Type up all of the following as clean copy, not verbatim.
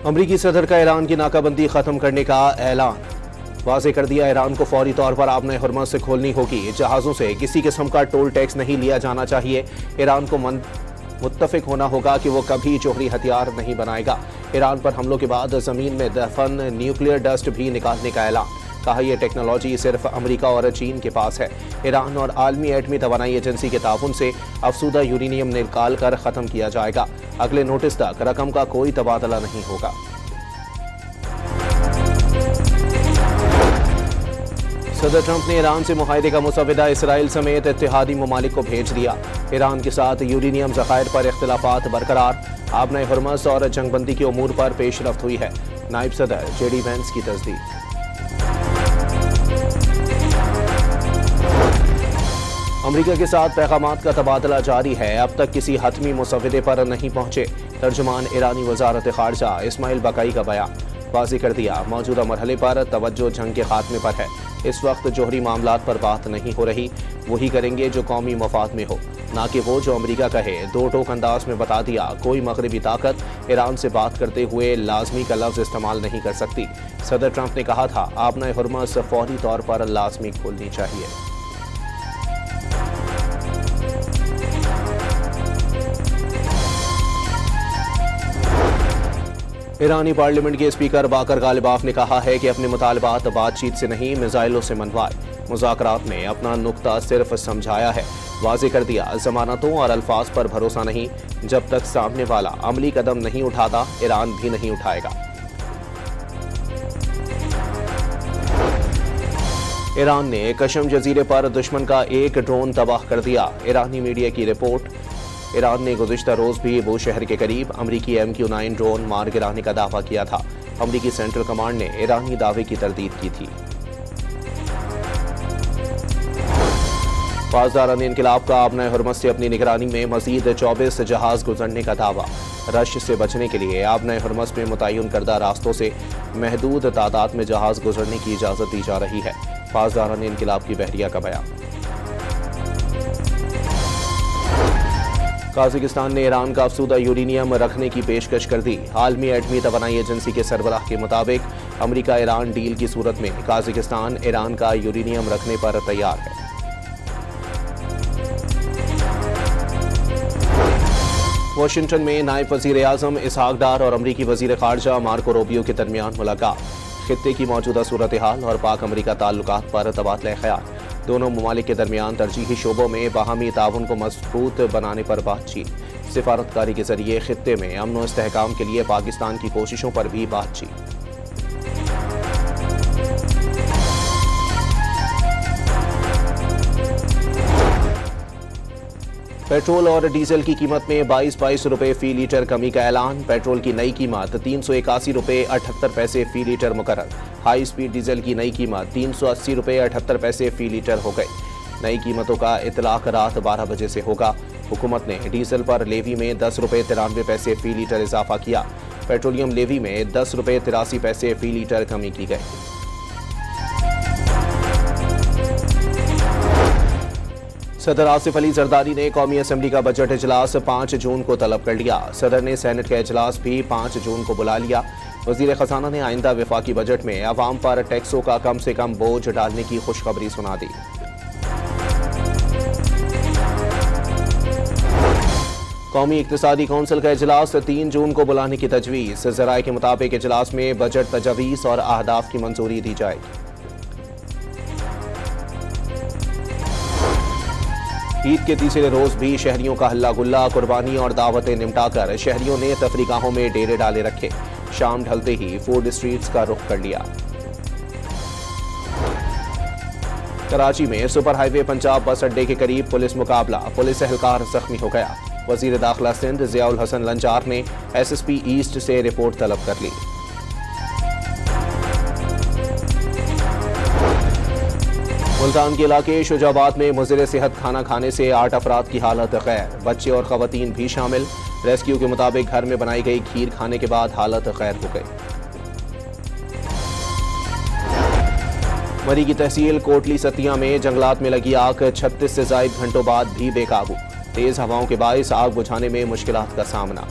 अमरीकी सदर का ईरान की नाकाबंदी खत्म करने का ऐलान। वाज़ेह कर दिया, ईरान को फौरी तौर पर आबने हुर्मुज़ से खोलनी होगी। जहाज़ों से किसी किस्म का टोल टैक्स नहीं लिया जाना चाहिए। ईरान को मुत्तफिक होना होगा कि वो कभी जोहरी हथियार नहीं बनाएगा। ईरान पर हमलों के बाद ज़मीन में दफन न्यूक्लियर डस्ट भी निकालने का ऐलान। कहा, यह टेक्नोलॉजी सिर्फ अमेरिका और चीन के पास है। ईरान और आलमी एटमी तवानाई एजेंसी के ताउन से अफसूदा यूरेनियम निकाल कर ख़त्म किया जाएगा। अगले नोटिस तक रकम का कोई तबादला नहीं होगा। सदर ट्रंप ने ईरान से मुआहदे का मुसव्वदा इसराइल समेत इत्तेहादी ममालिक को भेज दिया। ईरान के साथ यूरेनियम ज़खायर पर इख्तिलाफात बरकरार। आबने हुर्मुज़ और जंगबंदी के उमूर पर पेशरफ्त हुई है। नायब सदर जेडी वेंस की तस्दीक। अमरीका के साथ पैगामात का तबादला जारी है। अब तक किसी हतमी मुसव्वदे पर नहीं पहुंचे। तर्जुमान ईरानी वजारत खारजा इस्माइल बकाई का बयान। वाज़ेह कर दिया, मौजूदा मरहले पर तवज्जो जंग के खात्मे पर है। इस वक्त जोहरी मामलात पर बात नहीं हो रही। वही करेंगे जो कौमी मफाद में हो, ना कि वो जो अमरीका कहे। दो टोक अंदाज में बता दिया, कोई मगरबी ताकत ईरान से बात करते हुए लाजमी का लफ्ज़ इस्तेमाल नहीं कर सकती। सदर ट्रंप ने कहा था, आबने हुर्मुज़ फौरी तौर पर लाजमी खोलनी चाहिए। ईरानी पार्लियामेंट के स्पीकर बाकर गालिबाफ ने कहा है कि अपने मुतालबात बातचीत से नहीं, मिसाइलों से मनवाए। मुज़ाकरात में अपना नुक्ता सिर्फ समझाया है। वाज़ेह कर दिया, ज़मानतों और अल्फाज पर भरोसा नहीं। जब तक सामने वाला अमली कदम नहीं उठाता, ईरान भी नहीं उठाएगा। ईरान ने कशम जजीरे पर दुश्मन का एक ड्रोन तबाह कर दिया। ईरानी मीडिया की रिपोर्ट। ईरान ने गुज़िश्ता रोज़ भी बू शहर के करीब अमरीकी MQ-9 ड्रोन मार गिराने का दावा किया था। अमरीकी सेंट्रल कमांड ने ईरानी दावे की तरदीद की थी। पासदारान इनकलाब का आबने हुर्मुज़ से अपनी निगरानी में मजीद 24 जहाज गुजरने का दावा। रश से बचने के लिए आबने हुर्मुज़ में मुतय्यन करदा रास्तों से महदूद तादाद में जहाज गुजरने की इजाज़त दी जा रही है। पासदारान इनकलाब की बहरिया का बयान। काज़ाकिस्तान ने ईरान का अफसूदा यूरेनियम रखने की पेशकश कर दी। आलमी एटमी तवानाई एजेंसी के सरबराह के मुताबिक अमरीका ईरान डील की सूरत में काज़ाकिस्तान ईरान का यूरेनियम रखने पर तैयार है। वाशिंगटन में नायब वज़ीर आज़म इसहाक डार और अमरीकी वज़ीर ख़ारजा मार्को रूबियो के दरमियान मुलाकात। खित्ते की मौजूदा सूरत हाल और पाक अमरीका ताल्लुकात पर तबादला ख्याल। दोनों ममालिक के दरमियान तरजीही शोबों में बाहमी ताउन को मजबूत बनाने पर बातचीत। सिफारतकारी के जरिए खित्ते में अमन व इस्तेहकाम के लिए पाकिस्तान की कोशिशों पर भी बातचीत। पेट्रोल और डीजल की कीमत में 22 रुपए फी लीटर कमी का ऐलान। पेट्रोल की नई कीमत 381 रुपए 78 पैसे फी लीटर मुकर्रर। हाई स्पीड डीजल की नई कीमत 380 रुपए 78 पैसे फी लीटर हो गई। नई कीमतों का इतलाक रात 12 बजे से होगा। हुकूमत ने डीजल पर लेवी में 10 रुपए 93 पैसे फी लीटर इजाफा किया। पेट्रोलियम लेवी में 10 रुपए 83 पैसे फी लीटर कमी की गई। सदर आसिफ अली जरदारी ने कौमी असम्बली का बजट इजलास 5 जून को तलब कर लिया। सदर ने सेनेट का इजलास भी 5 जून को बुला लिया। वजीर खजाना ने आइंदा वफाकी बजट में अवाम पर टैक्सों का कम से कम बोझ डालने की खुशखबरी सुना दी। कौमी इक्तिसादी कौंसिल का इजलास 3 जून को बुलाने की तजवीज़। ज़राए के मुताबिक इजलास में बजट तजवीज़ और अहदाफ की मंजूरी दी जाएगी। ईद के तीसरे रोज भी शहरियों का हल्ला गुल्ला, कुर्बानी और दावतें निमटाकर शहरियों ने तफरीगाहों में डेरे डाले रखे। शाम ढलते ही फूड स्ट्रीट्स का रुख कर लिया। कराची में सुपर हाईवे पंजाब बस अड्डे के करीब पुलिस मुकाबला, पुलिस एहलकार जख्मी हो गया। वजीर दाखिला सिंध ज़ियाउल हसन लंजार ने SSP ईस्ट से रिपोर्ट तलब कर ली। मुल्तान के इलाके शुजाबाद में मुज़िर सेहत खाना खाने से 8 अफराद की हालत गैर, बच्चे और ख़वातीन भी शामिल। रेस्क्यू के मुताबिक घर में बनाई गई खीर खाने के बाद हालत गैर हो गई। मरी की तहसील कोटली सतिया में जंगलात में लगी आग 36 से ज़ायद घंटों बाद भी बेकाबू। तेज हवाओं के बायस आग बुझाने में मुश्किलात का सामना।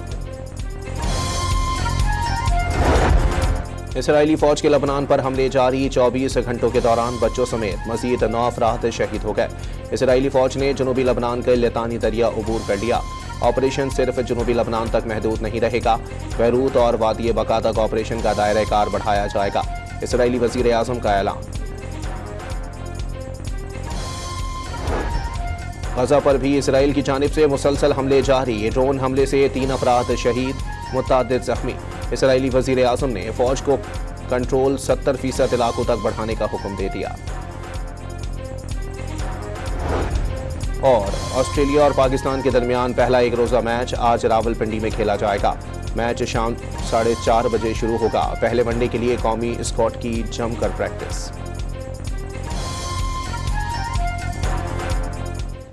इसराइली फौज के लबनान पर हमले जारी 24 घंटों के दौरान बच्चों समेत मजीद 9 अफराद शहीद हो गए। इसराइली फौज ने जनूबी लबनान के लितानी दरिया अबूर कर लिया। ऑपरेशन सिर्फ जनूबी लबनान तक महदूद नहीं रहेगा, बैरूत और वादी बका तक ऑपरेशन का दायरा कार बढ़ाया जाएगा। इसराइली वजीर आजम का ऐलान। गजा पर भी इसराइल की जानिब से मुसलसल हमले जारी। ड्रोन हमले से 3 अफराद शहीद, मुतअद्दिद जख्मी। इसराइली वजीर आजम ने फौज को कंट्रोल 70% इलाकों तक बढ़ाने का हुक्म दे दिया। और ऑस्ट्रेलिया और पाकिस्तान के दरमियान पहला एक रोजा मैच आज रावलपिंडी में खेला जाएगा। मैच शाम 4:30 बजे शुरू होगा। पहले वनडे के लिए कौमी स्क्वाड की जमकर प्रैक्टिस।